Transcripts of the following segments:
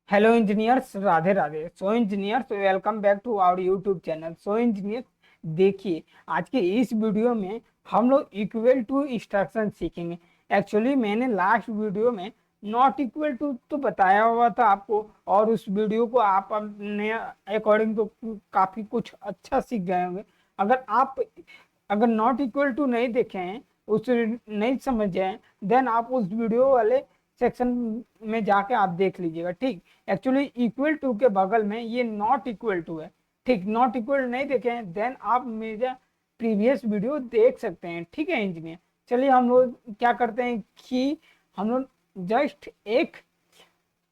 Hello engineers, Radhe Radhe. So engineers, welcome back to our YouTube channel. So engineers, देखिए आज के इस वीडियो में हम लोग इक्वल टू इंस्ट्रक्शन सीखेंगे। एक्चुअली मैंने लास्ट वीडियो में नॉट इक्वल टू तो बताया हुआ था आपको, और उस वीडियो को आप अपने अकॉर्डिंग तो काफी कुछ अच्छा सीख गए होंगे। अगर आप अगर नॉट इक्वल टू नहीं देखे हैं, उस नहीं समझे हैं, देन आप उस वीडियो वाले सेक्शन में जाके आप देख लीजिएगा। ठीक, एक्चुअली इक्वल टू के बगल में ये नॉट इक्वल टू है। ठीक, नॉट इक्वल नहीं देखे हैं देन आप मेरा प्रीवियस वीडियो देख सकते हैं। ठीक है इंजीनियर, चलिए हम लोग क्या करते हैं कि हम लोग जस्ट एक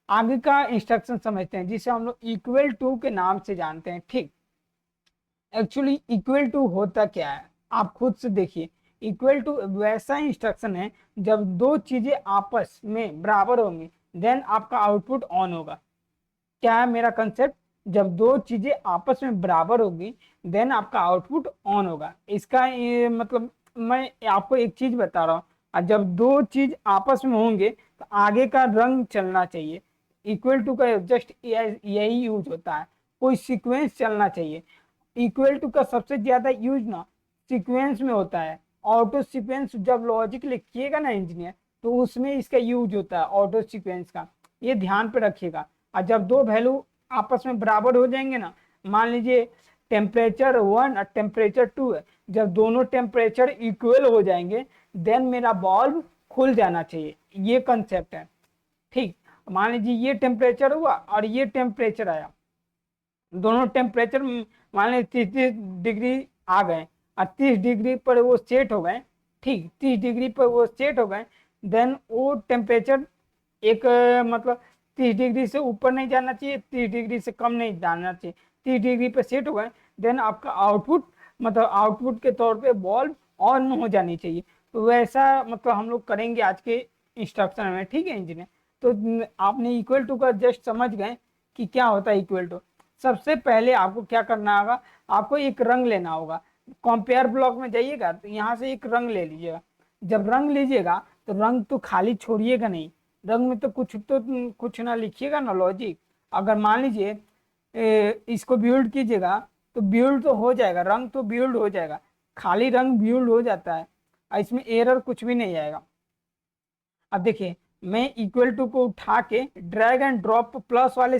आगे का इंस्ट्रक्शन समझते हैं जिसे हम लोग इक्वल टू के नाम से जानते हैं। ठीक, एक्चुअली इक्वल टू होता क्या है आप खुद से देखिए। इक्वल टू वैसा इंस्ट्रक्शन है जब दो चीजें आपस में बराबर होंगी देन आपका आउटपुट ऑन होगा। क्या है मेरा कंसेप्ट? जब दो चीजें आपस में बराबर होगी देन आपका आउटपुट ऑन होगा। इसका ये मतलब मैं आपको एक चीज बता रहा हूँ, और जब दो चीज आपस में होंगे तो आगे का रंग चलना चाहिए। इक्वल टू का जस्ट यही यूज होता है, कोई सीक्वेंस चलना चाहिए। इक्वल टू का सबसे ज्यादा यूज ना सीक्वेंस में होता है। ऑटो सीक्वेंस जब लॉजिक लिखिएगा ना इंजीनियर, तो उसमें इसका यूज होता है ऑटो सीक्वेंस का, ये ध्यान पे रखिएगा। और जब दो वैल्यू आपस में बराबर हो जाएंगे ना, मान लीजिए टेम्परेचर 1 और टेम्परेचर 2 है, जब दोनों टेम्परेचर इक्वल हो जाएंगे देन मेरा बल्ब खुल जाना चाहिए। ये कंसेप्ट है। ठीक, मान लीजिए ये टेम्परेचर हुआ और ये टेम्परेचर आया, दोनों टेम्परेचर मान लीजिए 30 डिग्री आ गए और 30 डिग्री पर वो सेट हो गए। ठीक, 30 डिग्री पर वो सेट हो गए, देन वो टेम्परेचर एक मतलब 30 डिग्री से ऊपर नहीं जाना चाहिए, 30 डिग्री से कम नहीं जाना चाहिए। 30 डिग्री पे सेट हो गए देन आपका आउटपुट मतलब आउटपुट के तौर पे बल्ब ऑन हो जानी चाहिए। तो वैसा मतलब हम लोग करेंगे आज के इंस्ट्रक्शन में। ठीक है इंजीनियर, तो आपने इक्वल टू का जस्ट समझ गए कि क्या होता है इक्वल टू। सबसे पहले आपको क्या करना होगा, आपको एक रंग लेना होगा। कंपेयर ब्लॉक में जाइएगा तो यहाँ से एक रंग ले लीजिएगा। जब रंग लीजिएगा तो रंग तो खाली छोड़िएगा नहीं, रंग में तो कुछ ना लिखिएगा ना लॉजिक। अगर मान लीजिए इसको बिल्ड कीजिएगा तो बिल्ड तो हो जाएगा, रंग तो बिल्ड हो जाएगा, खाली रंग बिल्ड हो जाता है और इसमें एरर कुछ भी नहीं आएगा। अब देखिए, मैं इक्वल टू को उठा के ड्रैग एंड ड्रॉप प्लस वाले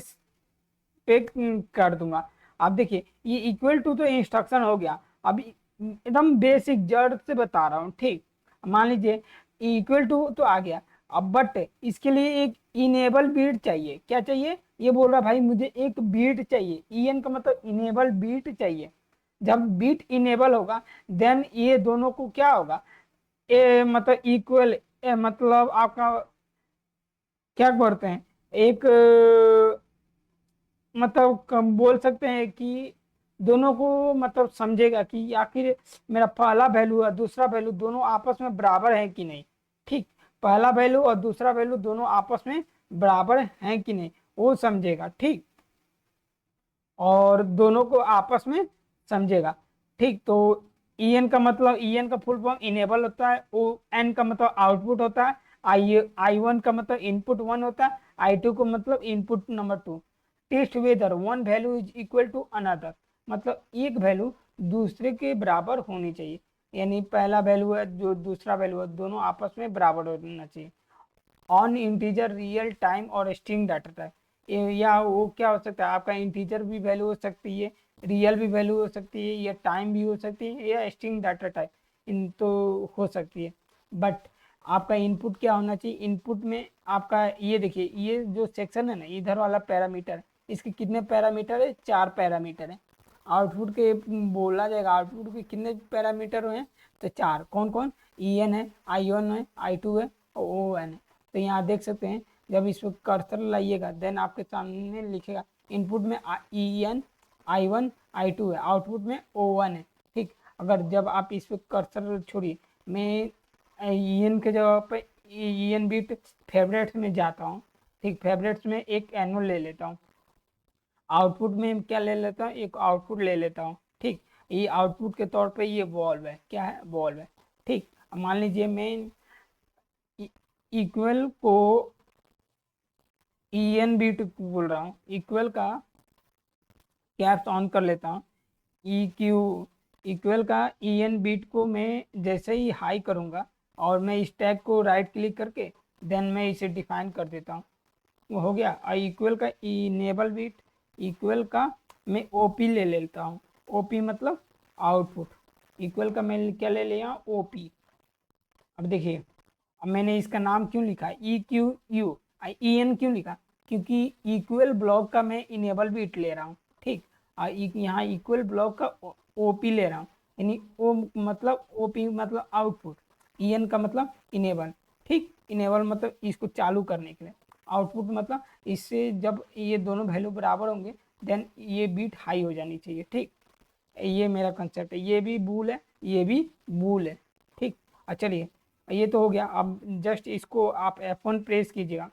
पे कर दूंगा। अब देखिए ये इक्वल टू तो इंस्ट्रक्शन हो गया। अब एकदम बेसिक जड़ से बता रहा हूँ। ठीक, मान लीजिए इक्वल टू तो आ गया, अब बट इसके लिए एक इनेबल बीट चाहिए। क्या चाहिए? ये बोल रहा भाई मुझे एक बीट चाहिए, ईएन का मतलब इनेबल बीट चाहिए। जब बीट इनेबल होगा देन ये दोनों को क्या होगा, मतलब इक्वल, मतलब आपका क्या करते हैं एक मतलब बोल सकते हैं कि दोनों को मतलब समझेगा कि आखिर मेरा पहला वैल्यू और दूसरा वैल्यू दोनों आपस में बराबर है कि नहीं। ठीक, पहला वैल्यू और दूसरा वैल्यू दोनों आपस में बराबर हैं कि नहीं वो समझेगा। ठीक, और दोनों को आपस में समझेगा। ठीक, तो ईएन का मतलब, ईएन का फुल फॉर्म इनेबल होता है, ओ एन का मतलब आउटपुट होता है, आई वन का मतलब इनपुट वन होता है, आई टू का मतलब input number two. Test whether one value is equal to another, मतलब एक वैल्यू दूसरे के बराबर होनी चाहिए। यानी पहला वैल्यू है जो दूसरा वैल्यू है दोनों आपस में बराबर होना चाहिए। ऑन इंटीजर, रियल टाइम और स्ट्रिंग डाटा टाइप, या वो क्या हो सकता है आपका इंटीजर भी वैल्यू हो सकती है, रियल भी वैल्यू हो सकती है, या टाइम भी हो सकती है, या स्ट्रिंग डाटा टाइप इन तो हो सकती है। बट आपका इनपुट क्या होना चाहिए, इनपुट में आपका ये देखिए ये जो सेक्शन है ना इधर वाला पैरामीटर, इसके कितने पैरामीटर है? 4 पैरामीटर है। आउटपुट के बोला जाएगा आउटपुट के कितने पैरामीटर हैं, तो 4। कौन कौन? ई एन है, आई वन है, आई टू है और ओ एन है। तो यहाँ देख सकते हैं, जब इस पर कर्सर लाइएगा देन आपके सामने लिखेगा इनपुट में E N, I one, I two है, आउटपुट में ओ वन है। ठीक, अगर जब आप इस पर कर्सर छोड़िए, मैं ई एन के जगह पर ई एन बीट फेवरेट्स में जाता हूँ। ठीक, फेवरेट्स में एक एनुअल ले लेता हूँ, आउटपुट में क्या ले लेता हूँ, एक आउटपुट ले लेता हूँ। ठीक, ये आउटपुट के तौर पे ये वॉल्व है, क्या है? वॉल्व है। ठीक, अब मान लीजिए मैं इक्वल को EN बीट बोल रहा हूँ, इक्वल का कैप्स ऑन कर लेता हूँ, EQ इक्वल का EN बीट को मैं जैसे ही हाई करूँगा और मैं इस टैग को राइट क्लिक करके देन मैं इसे डिफाइन कर देता हूँ, वो हो गया। और इक्वल का इनेबल बीट, इक्वल का मैं OP ले लेता हूँ, OP मतलब आउटपुट, इक्वल का मैं क्या ले लिया, OP। अब देखिए, अब मैंने इसका नाम क्यों लिखा EQU, EN क्यों लिखा, क्योंकि इक्वल ब्लॉक का मैं इनेबल बीट ले रहा हूँ, ठीक। और यहाँ इक्वल ब्लॉक का OP ले रहा हूँ, यानी O मतलब OP मतलब आउटपुट, EN का मतलब इनेबल, ठीक। इनेबल मतलब इसको चालू करने के लिए, आउटपुट मतलब इससे जब ये दोनों वैल्यू बराबर होंगे देन ये बीट हाई हो जानी चाहिए, ठीक। ये मेरा कंसेप्ट है, ये भी बूल है, ये भी बूल है, ठीक। चलिए, ये तो हो गया। अब जस्ट इसको आप F1 प्रेस कीजिएगा,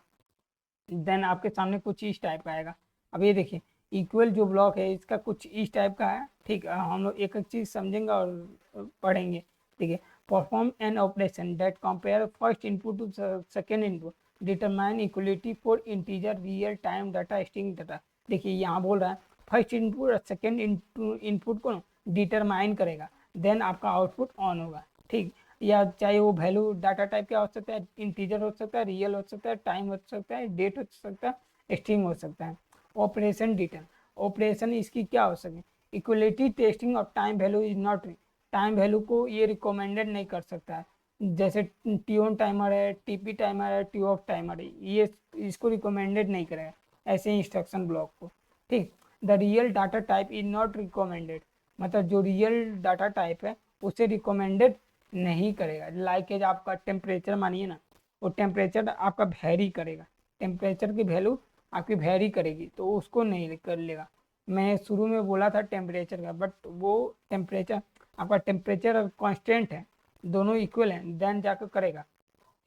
देन आपके सामने कुछ इस टाइप का आएगा। अब ये देखिए, इक्वल जो ब्लॉक है इसका कुछ इस टाइप का है, ठीक। हम लोग एक एक चीज़ समझेंगे और पढ़ेंगे, ठीक है। Perform an operation that compare first input to second input, determine equality for integer real time data string data. देखिए यहाँ बोल रहा है फर्स्ट इनपुट और सेकेंड इनपुट को डिटरमाइन करेगा, देन आपका आउटपुट ऑन होगा, ठीक। या चाहे वो वैल्यू डाटा टाइप क्या हो सकता है, इंटीजर हो सकता है, रियल हो सकता है, टाइम हो सकता है, डेट हो सकता है, स्ट्रिंग हो सकता है। ऑपरेशन डिटेल, ऑपरेशन इसकी क्या हो सकती है, equality testing of time value is not, time value को ये रिकमेंडेड नहीं कर सकता है, जैसे टी ऑन टाइमर है, TP टाइमर है, टी ऑफ टाइमर है, ये इसको रिकमेंडेड नहीं करेगा ऐसे इंस्ट्रक्शन ब्लॉक को, ठीक। The real data type is not recommended, मतलब जो रियल डाटा टाइप है उसे रिकमेंडेड नहीं करेगा। लाइक एज आपका टेम्परेचर मानिए ना, वो टेम्परेचर आपका वेरी करेगा, टेम्परेचर की वैल्यू आपकी वेरी करेगी तो उसको नहीं कर लेगा। मैं शुरू में बोला था टेम्परेचर का, बट वो टेम्परेचर आपका टेम्परेचर कांस्टेंट है, दोनों इक्वल हैं देन जाकर करेगा,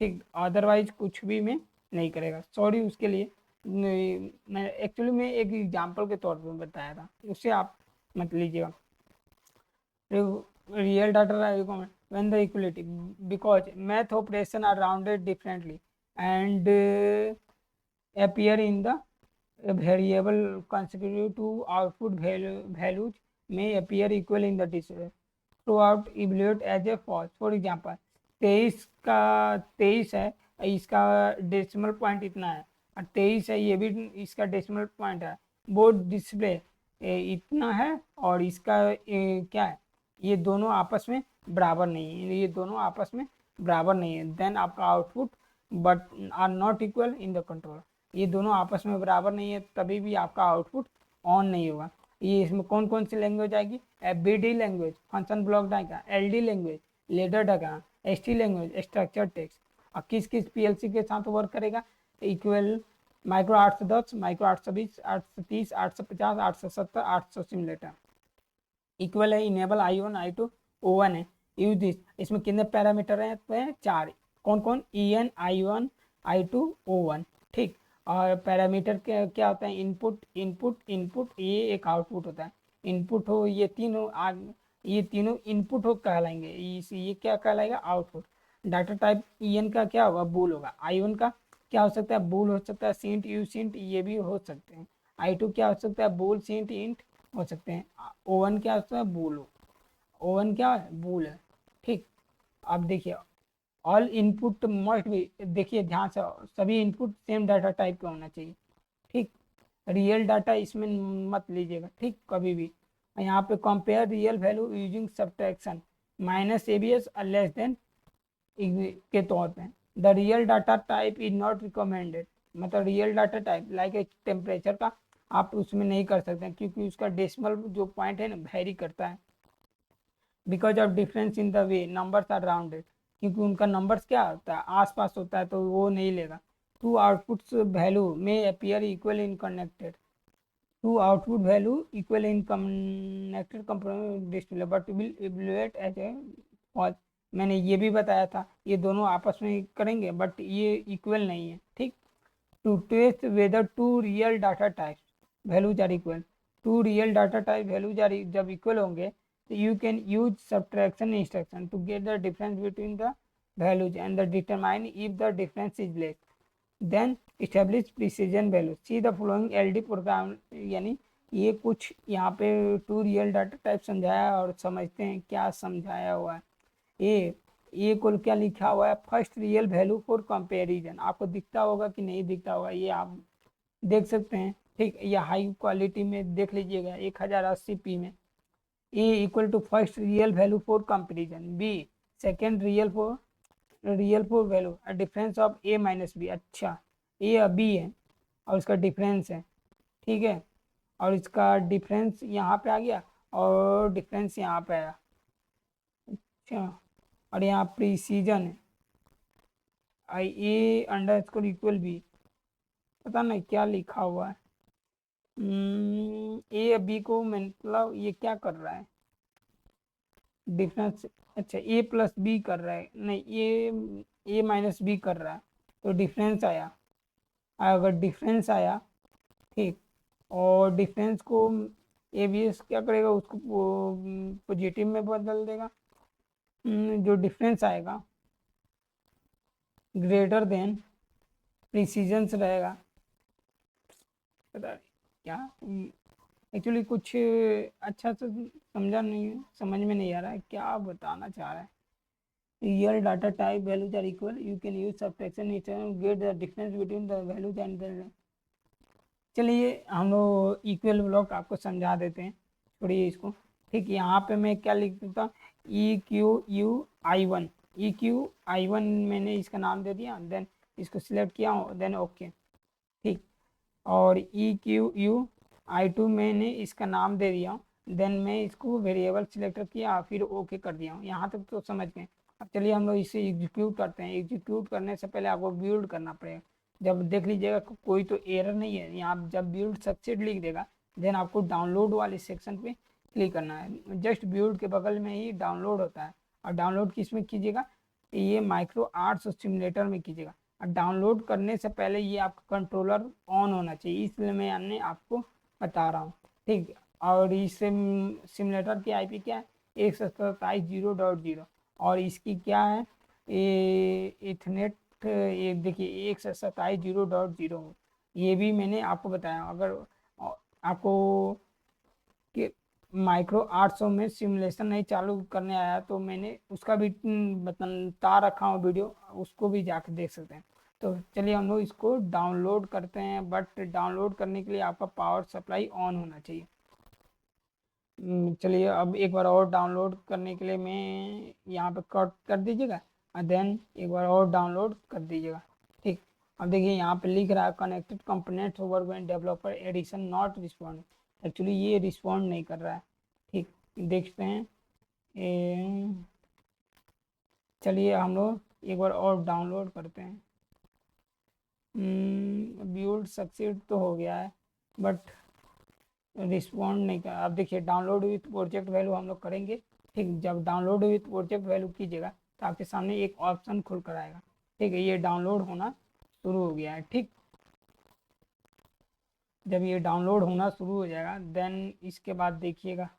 ठीक। अदरवाइज कुछ भी में नहीं करेगा, सॉरी उसके लिए। मैं एक्चुअली में एक एग्जांपल के तौर पर बताया था, उससे आप मत लीजिएगा। Real data are recommended when the equality, because math operation are rounded differently and appear in the variable consecutive to output values may appear equal in the display throughout evaluate as a false। For example 23 का 23 है, इसका decimal point इतना है, और 23 है ये भी इसका डेसिमल पॉइंट है, वो डिस्प्ले इतना है और इसका क्या है, ये दोनों आपस में बराबर नहीं है, ये दोनों आपस में बराबर नहीं है, देन आपका output but are not equal in the control, ये दोनों आपस में बराबर नहीं है तभी भी आपका आउटपुट ऑन नहीं होगा। ये इसमें कौन कौन सी लैंग्वेज आएगी, FBD language, function block diagram, LD language, ladder diagram, ST language, structure text. और किस किस PLC के साथ वर्क करेगा, equal micro 810, micro 820, 830, 850, 870, 800 simulator. Equal है इनेबल I1 I2 O1 है, यूज दिस। इसमें कितने पैरामीटर हैं, तो हैं 4, कौन कौन, EN I1 I2 O1, ठीक। और पैरामीटर क्या होता है, इनपुट इनपुट इनपुट, ये एक आउटपुट होता है, इनपुट हो ये तीनों ये तीनों इनपुट हो कहलाएंगे, ये क्या कहलाएगा, आउटपुट। डाटा टाइप EN का क्या होगा, बूल होगा। I1 का क्या हो सकता है, बूल हो सकता है, सिंट यू सिंट ये भी हो सकते हैं। I2 क्या हो सकता है, बूल सिंट इंट हो सकते हैं। O1 क्या होता है, बूल, O1 क्या है, बूल है, ठीक। अब देखिए ऑल इनपुट मस्ट भी, देखिए ध्यान से, सभी इनपुट सेम डाटा टाइप का होना चाहिए, ठीक। रियल डाटा इसमें मत लीजिएगा, ठीक, कभी भी। यहाँ पे compare real value using subtraction minus ABS और लेस देन के तौर पे। The real data type is not recommended, मतलब real data type like temperature का आप उसमें नहीं कर सकते क्योंकि उसका डेसिमल जो पॉइंट है ना वेरी करता है, because of difference in the way numbers are rounded, क्योंकि उनका नंबर्स क्या होता है आसपास होता है तो वो नहीं लेगा। टू आउटपुट्स वैल्यू में appear equal in connected, two output value equal in connected component display but will evaluate as a false. मैंने ये भी बताया था ये दोनों आपस में करेंगे बट ये इक्वल नहीं है, ठीक। To test whether two real data types values are equal, two real data type values are जब इक्वल होंगे तो you can use subtraction instruction to get the difference between the values and the determine if the difference is less, then establish precision value, see the following LD program, यानी ये कुछ यहाँ पे to real data type समझाया और समझते हैं क्या समझाया हुआ है। ए को क्या लिखा हुआ है, first real value for comparison, आपको दिखता होगा कि नहीं दिखता होगा, ये आप देख सकते हैं। ठीक, ये हाई क्वालिटी में देख लीजिएगा 1080p में। A equal to first real value for comparison, B second real for value, difference of A minus B, अच्छा ए बी है और इसका डिफरेंस है, ठीक है, और इसका डिफरेंस यहाँ पे आ गया और डिफरेंस यहाँ पे आया, अच्छा, और यहाँ प्रिसीजन है आई A under score equal B, पता नहीं क्या लिखा हुआ है। ए बी को मतलब ये क्या कर रहा है, डिफरेंस, अच्छा ए प्लस बी कर रहा है, नहीं ए माइनस बी कर रहा है, तो डिफरेंस आया, अगर डिफरेंस आया, ठीक, और डिफरेंस को ए बी एस क्या करेगा, उसको पॉजिटिव में बदल देगा। जो डिफरेंस आएगा ग्रेटर देन प्रिसीजन रहेगा, पता नहीं क्या, एक्चुअली कुछ अच्छा से समझा नहीं है, समझ में नहीं आ रहा है क्या बताना चाह रहा है। Real data type values are equal, you can use subtraction get the difference between the values and the, चलिए हम लोग इक्वल ब्लॉक आपको समझा देते हैं, छोड़िए इसको। ठीक, यहाँ पे मैं क्या लिख देता हूँ, EQU I1, EQI1 मैंने इसका नाम दे दिया, देन इसको सिलेक्ट किया हूँ, देन ओके, ठीक, और EQU I2 मैंने इसका नाम दे दिया हूँ, देन मैं इसको वेरिएबल सिलेक्ट किया फिर ओके कर दिया हूँ, यहाँ तक तो समझ गए। अब चलिए हम लोग इसे एग्जीक्यूट करते हैं। एग्जीक्यूट करने से पहले आपको बिल्ड करना पड़ेगा, जब देख लीजिएगा कोई तो एरर नहीं है यहाँ, जब बिल्ड सक्सेड लिख देगा देन आपको डाउनलोड वाले सेक्शन पे क्लिक करना है, जस्ट बिल्ड के बगल में ही डाउनलोड होता है, और डाउनलोड किस में कीजिएगा, ये माइक्रो आर्ट्स सिमुलेटर में कीजिएगा। और डाउनलोड करने से पहले ये आपका कंट्रोलर ऑन होना चाहिए, इसलिए मैं आपको बता रहा हूँ, ठीक। और इस सिमुलेटर की आईपी क्या है, 127.0.0, और इसकी क्या है, ये इथनेट, ये देखिए 127.0.0, ये भी मैंने आपको बताया। अगर आपको कि माइक्रो 800 में सिमुलेशन नहीं चालू करने आया तो मैंने उसका भी बता रखा हूँ वीडियो, उसको भी जाकर देख सकते हैं। तो चलिए हम लोग इसको डाउनलोड करते हैं, बट डाउनलोड करने के लिए आपका पावर सप्लाई ऑन होना चाहिए। चलिए अब एक बार और डाउनलोड करने के लिए मैं यहाँ पे कट कर दीजिएगा, और देन एक बार और डाउनलोड कर दीजिएगा, ठीक। अब देखिए यहाँ पे लिख रहा है connected components over when developer edition not respond, actually ये रिस्पॉन्ड नहीं कर रहा है, ठीक, देखते हैं। चलिए हम लोग एक बार और डाउनलोड करते हैं। बिल्ड सक्सीड तो हो गया है, बट रिस्पॉन्ड नहीं कर, अब देखिए डाउनलोड विथ प्रोजेक्ट वैल्यू हम लोग करेंगे, ठीक, जब डाउनलोड विथ प्रोजेक्ट वैल्यू कीजिएगा तो आपके सामने एक ऑप्शन खुल कर आएगा, ठीक है, ये डाउनलोड होना शुरू हो गया है, ठीक। जब ये डाउनलोड होना शुरू हो जाएगा देन इसके बाद देखिएगा,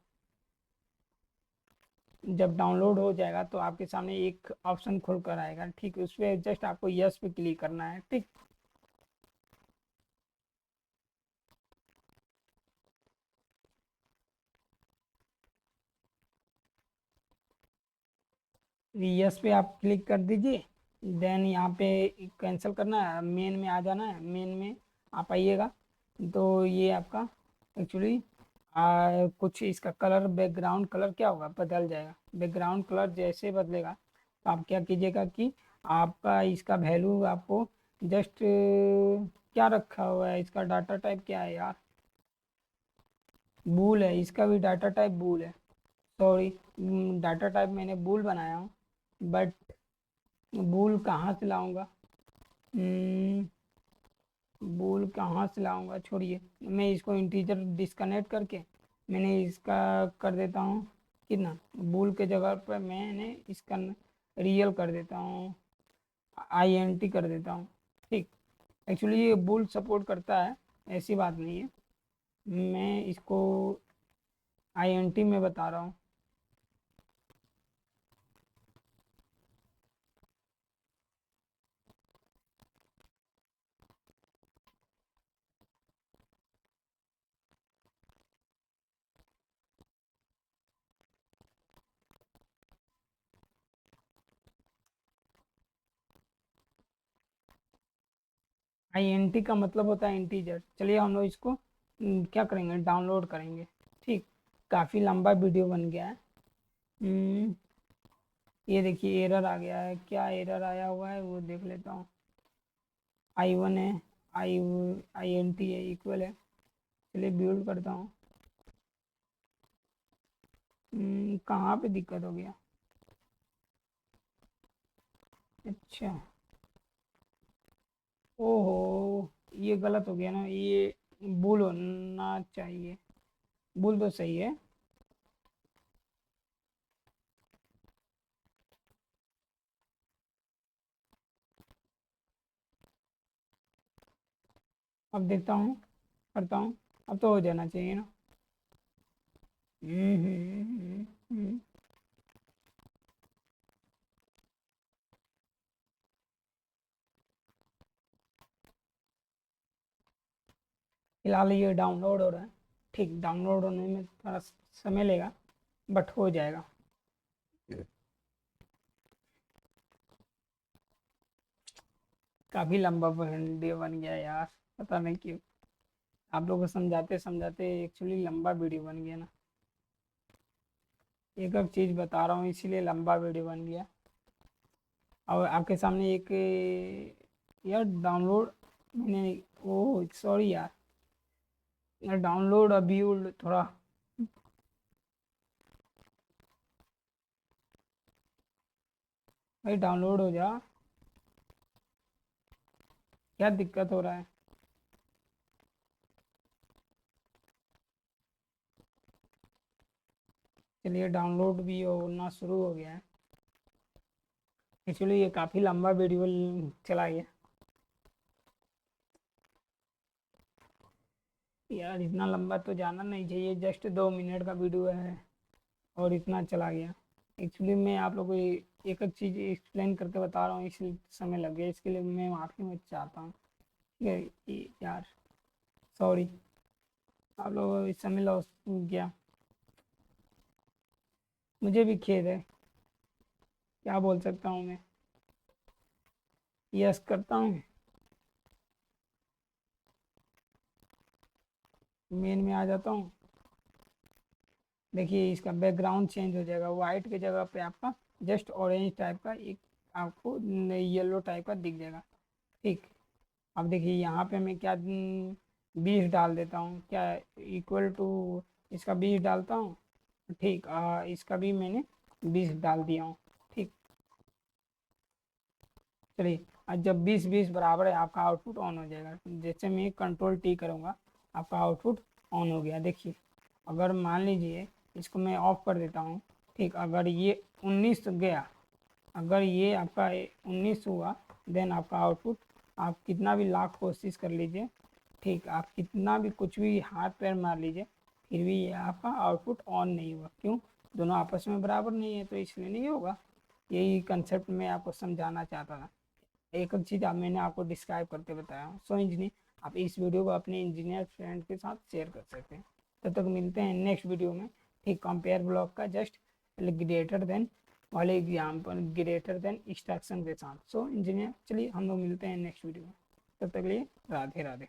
जब डाउनलोड हो जाएगा तो आपके सामने एक ऑप्शन खुल कर आएगा, ठीक, उस पर जस्ट आपको यस पे क्लिक करना है, ठीक। यस पे आप क्लिक कर दीजिए, देन यहाँ पे कैंसिल करना है, मेन में आ जाना है, मेन में आप आइएगा तो ये आपका एक्चुअली कुछ इसका कलर, बैकग्राउंड कलर क्या होगा, बदल जाएगा। बैकग्राउंड कलर जैसे बदलेगा तो आप क्या कीजिएगा कि आपका इसका वैल्यू आपको जस्ट क्या रखा हुआ है, इसका डाटा टाइप क्या है यार, बूल है, इसका भी डाटा टाइप बूल है, सॉरी, डाटा टाइप मैंने बूल बनाया हूँ, बट बूल कहाँ से लाऊंगा, बूल कहाँ से लाऊंगा, छोड़िए, मैं इसको इंटीजर डिस्कनेक्ट करके मैंने इसका कर देता हूँ कितना, बूल के जगह पर मैंने इसका रियल कर देता हूँ, INT कर देता हूँ, ठीक। एक्चुअली ये बूल सपोर्ट करता है, ऐसी बात नहीं है, मैं इसको INT में बता रहा हूँ। INT का मतलब होता है इंटीजर। चलिए हम लोग इसको क्या करेंगे, डाउनलोड करेंगे। ठीक, काफ़ी लंबा वीडियो बन गया है। हम्म, ये देखिए एरर आ गया है, क्या एरर आया हुआ है वो देख लेता हूँ। I1 है, आई INT है, इक्वल है। चलिए बिल्ड करता हूँ। कहाँ पे दिक्कत हो गया? अच्छा, ओहो, ये गलत हो गया ना, ये भूल होना चाहिए। भूल तो सही है। अब देखता हूँ, करता हूँ। अब तो हो जाना चाहिए ना। हम्म, फिलहाल ये डाउनलोड हो रहा है। ठीक, डाउनलोड होने में थोड़ा समय लेगा, बट हो जाएगा। काफ़ी लंबा वीडियो बन गया यार, पता नहीं क्यों। आप लोगों को समझाते समझाते एक्चुअली लंबा वीडियो बन गया ना। एक एक चीज़ बता रहा हूँ इसीलिए लंबा वीडियो बन गया। और आपके सामने एक यार डाउनलोड मैंने, ओ सॉरी यार, यार डाउनलोड अभी थोड़ा, भाई डाउनलोड हो जा। क्या दिक्कत हो रहा है? चलिए डाउनलोड भी होना शुरू हो गया है। एक्चुअली ये काफ़ी लंबा वीडियो चला गया यार, इतना लंबा तो जाना नहीं चाहिए, जस्ट 2 मिनट का वीडियो है और इतना चला गया। एक्चुअली मैं आप लोगों को एक एक चीज़ एक्सप्लेन करके बता रहा हूँ, इसलिए समय लग गया, इसके लिए मैं माफ़ी मैं चाहता हूँ। ठीक है यार, सॉरी, आप लोगों को इस समय लॉस गया, मुझे भी खेद है। क्या बोल सकता हूँ मैं, यस करता हूँ। मेन में आ जाता हूँ। देखिए इसका बैकग्राउंड चेंज हो जाएगा, वाइट की जगह पे आपका जस्ट ऑरेंज टाइप का एक आपको येलो टाइप का दिख जाएगा। ठीक, अब देखिए यहाँ पे मैं क्या 20 डाल देता हूँ, क्या इक्वल टू इसका 20 डालता हूँ। ठीक, इसका भी मैंने 20 डाल दिया हूँ। ठीक, चलिए, आज जब 20-20 बराबर है आपका आउटपुट ऑन हो जाएगा। जैसे मैं कंट्रोल T करूँगा, आपका आउटपुट ऑन हो गया। देखिए, अगर मान लीजिए इसको मैं ऑफ कर देता हूँ। ठीक, अगर ये 19 गया, अगर ये आपका 19 हुआ, देन आपका आउटपुट, आप कितना भी लाख कोशिश कर लीजिए, ठीक, आप कितना भी कुछ भी हाथ पैर मार लीजिए, फिर भी ये आपका आउटपुट ऑन नहीं हुआ। क्यों? दोनों आपस में बराबर नहीं है, तो इसलिए नहीं होगा। यही कंसेप्ट मैं आपको समझाना चाहता था। एक एक चीज़ आप मैंने आपको डिस्क्राइब करके बताया। सो इंजीनियर, आप इस वीडियो को अपने इंजीनियर फ्रेंड के साथ शेयर कर सकते हैं। तब तक मिलते हैं नेक्स्ट वीडियो में। ठीक, कंपेयर ब्लॉक का जस्ट ग्रेटर देन वाले एग्जाम्पल, ग्रेटर देन इंस्ट्रक्शन के साथ। सो इंजीनियर, चलिए हम लोग मिलते हैं नेक्स्ट वीडियो में। तब तक के लिए राधे राधे।